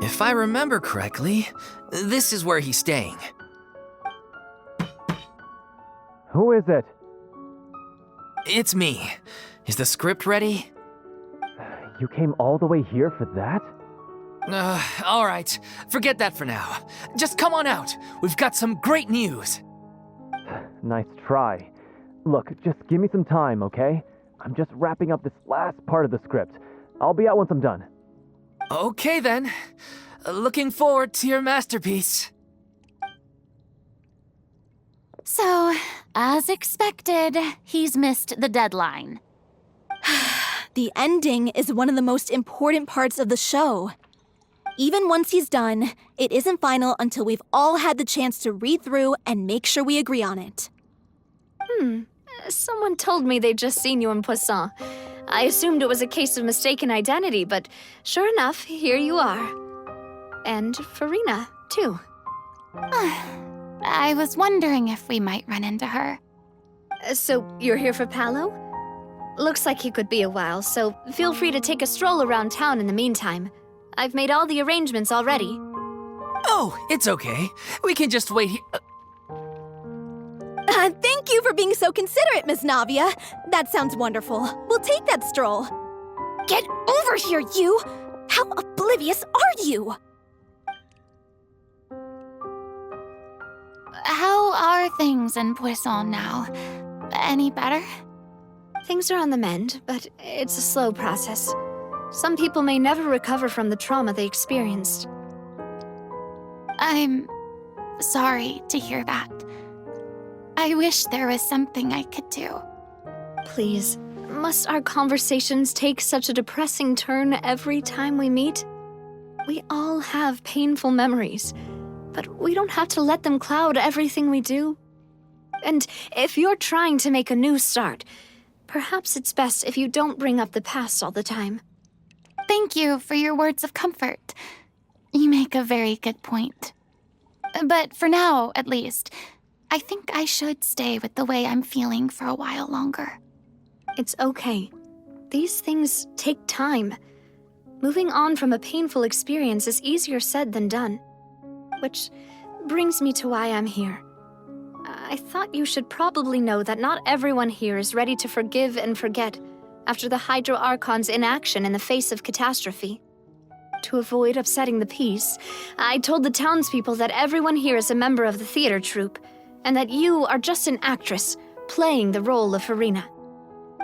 If I remember correctly, this is where he's staying. Who is it? It's me. Is the script ready? You came all the way here for that? All right. Forget that for now. Just come on out. We've got some great news. Nice try. Look, just give me some time, okay? I'm just wrapping up this last part of the script. I'll be out once I'm done. Okay then. Looking forward to your masterpiece. So, as expected, he's missed the deadline. The ending is one of the most important parts of the show. Even once he's done, it isn't final until we've all had the chance to read through and make sure we agree on it. Someone told me they'd just seen you in Poisson. I assumed it was a case of mistaken identity, but sure enough, here you are. And Farina, too. I was wondering if we might run into her. So, you're here for Paolo? Looks like he could be a while, so feel free to take a stroll around town in the meantime. I've made all the arrangements already. Oh, it's okay. We can just wait here. Thank you for being so considerate, Miss Navia. That sounds wonderful. We'll take that stroll. Get over here, you! How oblivious are you? How are things in Poisson now? Any better? Things are on the mend, but it's a slow process. Some people may never recover from the trauma they experienced. I'm sorry to hear that. I wish there was something I could do. Please, must our conversations take such a depressing turn every time we meet? We all have painful memories, but we don't have to let them cloud everything we do. And if you're trying to make a new start, perhaps it's best if you don't bring up the past all the time. Thank you for your words of comfort. You make a very good point. But for now, at least, I think I should stay with the way I'm feeling for a while longer. It's okay. These things take time. Moving on from a painful experience is easier said than done. Which brings me to why I'm here. I thought you should probably know that not everyone here is ready to forgive and forget after the Hydro Archon's inaction in the face of catastrophe. To avoid upsetting the peace, I told the townspeople that everyone here is a member of the theater troupe, and that you are just an actress playing the role of Farina.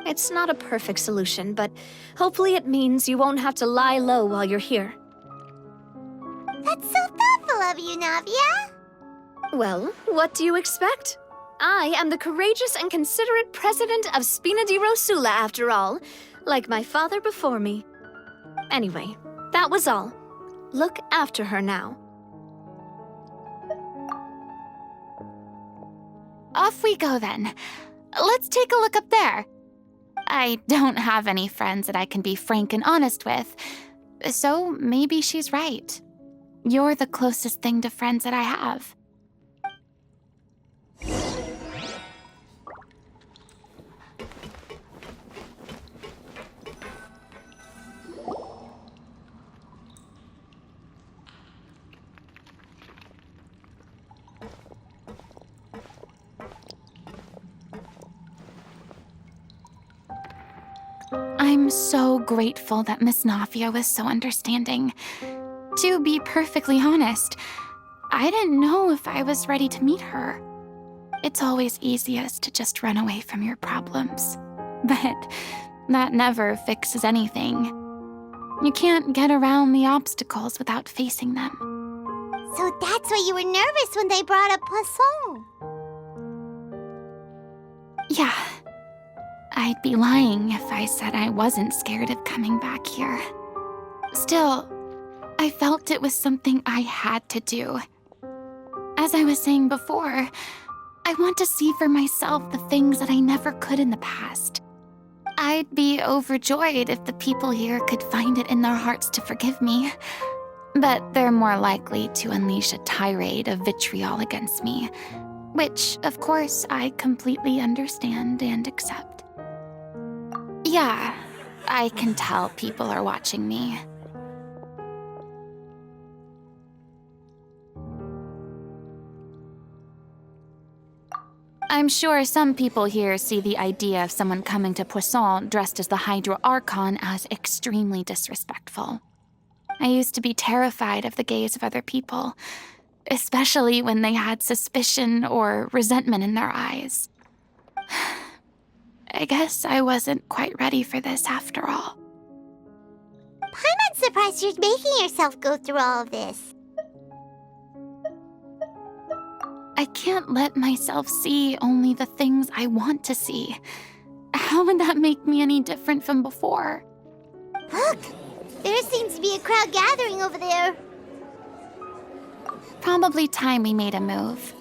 It's not a perfect solution, but hopefully it means you won't have to lie low while you're here. That's so thoughtful of you, Navia. Well, what do you expect? I am the courageous and considerate president of Spina di Rosula, after all, like my father before me. Anyway, that was all. Look after her now. Off we go then. Let's take a look up there. I don't have any friends that I can be frank and honest with, so maybe she's right. You're the closest thing to friends that I have. I'm so grateful that Miss Nafia was so understanding. To be perfectly honest, I didn't know if I was ready to meet her. It's always easiest to just run away from your problems. But that never fixes anything. You can't get around the obstacles without facing them. So that's why you were nervous when they brought up Poisson. Yeah. I'd be lying if I said I wasn't scared of coming back here. Still, I felt it was something I had to do. As I was saying before, I want to see for myself the things that I never could in the past. I'd be overjoyed if the people here could find it in their hearts to forgive me. But they're more likely to unleash a tirade of vitriol against me, which, of course, I completely understand and accept. Yeah, I can tell people are watching me. I'm sure some people here see the idea of someone coming to Poisson dressed as the Hydro Archon as extremely disrespectful. I used to be terrified of the gaze of other people, especially when they had suspicion or resentment in their eyes. I guess I wasn't quite ready for this after all. I'm not surprised you're making yourself go through all of this. I can't let myself see only the things I want to see. How would that make me any different from before? Look! There seems to be a crowd gathering over there. Probably time we made a move.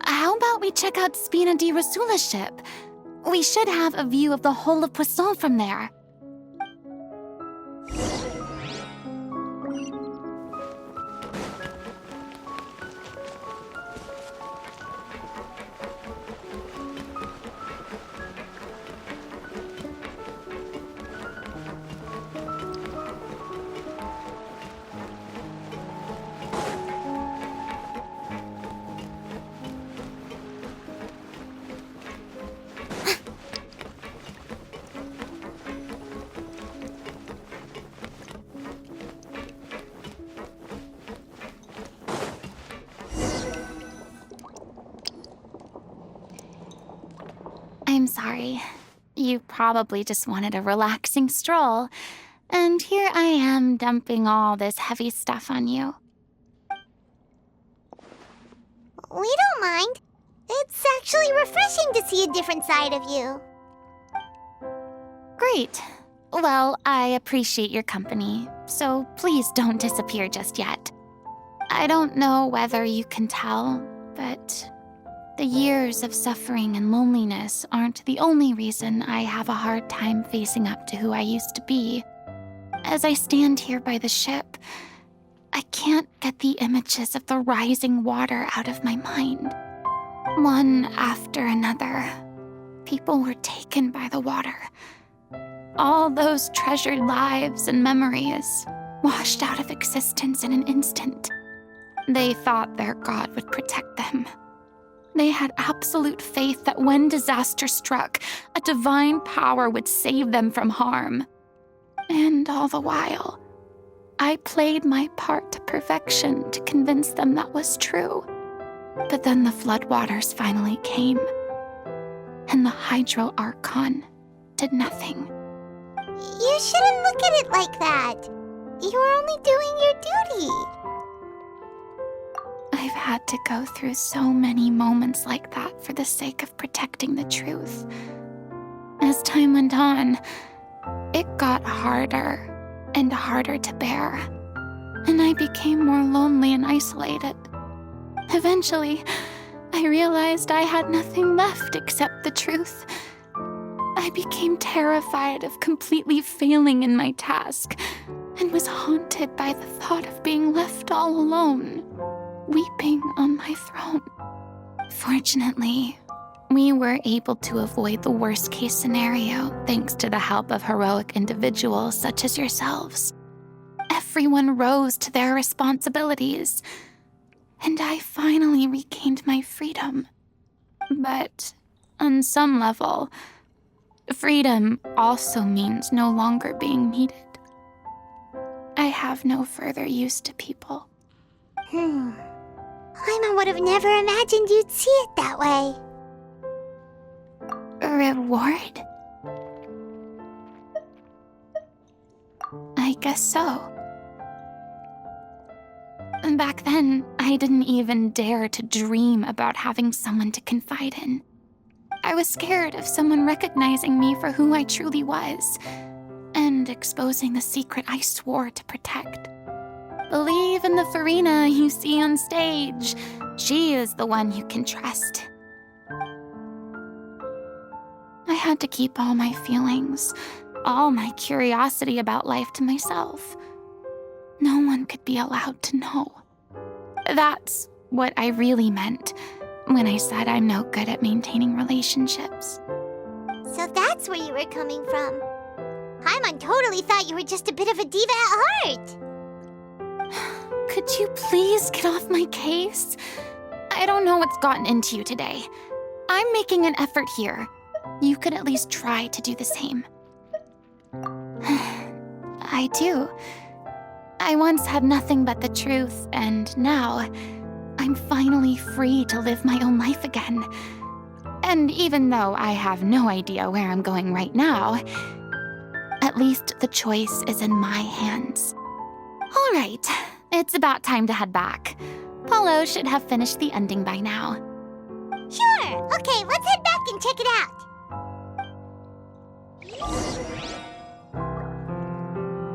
How about we check out Spina di Rasula's ship? We should have a view of the whole of Poisson from there. I'm sorry. You probably just wanted a relaxing stroll, and here I am dumping all this heavy stuff on you. We don't mind. It's actually refreshing to see a different side of you. Great. Well, I appreciate your company, so please don't disappear just yet. I don't know whether you can tell, but the years of suffering and loneliness aren't the only reason I have a hard time facing up to who I used to be. As I stand here by the ship, I can't get the images of the rising water out of my mind. One after another, people were taken by the water. All those treasured lives and memories washed out of existence in an instant. They thought their god would protect them. They had absolute faith that when disaster struck, a divine power would save them from harm. And all the while, I played my part to perfection to convince them that was true. But then the floodwaters finally came, and the Hydro Archon did nothing. You shouldn't look at it like that. You're only doing your duty. I've had to go through so many moments like that for the sake of protecting the truth. As time went on, it got harder and harder to bear, and I became more lonely and isolated. Eventually, I realized I had nothing left except the truth. I became terrified of completely failing in my task, and was haunted by the thought of being left all alone, weeping on my throne. Fortunately, we were able to avoid the worst-case scenario thanks to the help of heroic individuals such as yourselves. Everyone rose to their responsibilities, and I finally regained my freedom. But on some level, Freedom also means no longer being needed. I have no further use to people. Paimon would have never imagined you'd see it that way. A reward? I guess so. Back then, I didn't even dare to dream about having someone to confide in. I was scared of someone recognizing me for who I truly was, and exposing the secret I swore to protect. Believe in the Farina you see on stage. She is the one you can trust. I had to keep all my feelings, all my curiosity about life to myself. No one could be allowed to know. That's what I really meant when I said I'm no good at maintaining relationships. So that's where you were coming from. Paimon totally thought you were just a bit of a diva at heart. Could you please get off my case? I don't know what's gotten into you today. I'm making an effort here. You could at least try to do the same. I do. I once had nothing but the truth, and now I'm finally free to live my own life again. And even though I have no idea where I'm going right now, at least the choice is in my hands. All right, it's about time to head back. Paulo should have finished the ending by now. Sure. Okay, let's head back and check it out.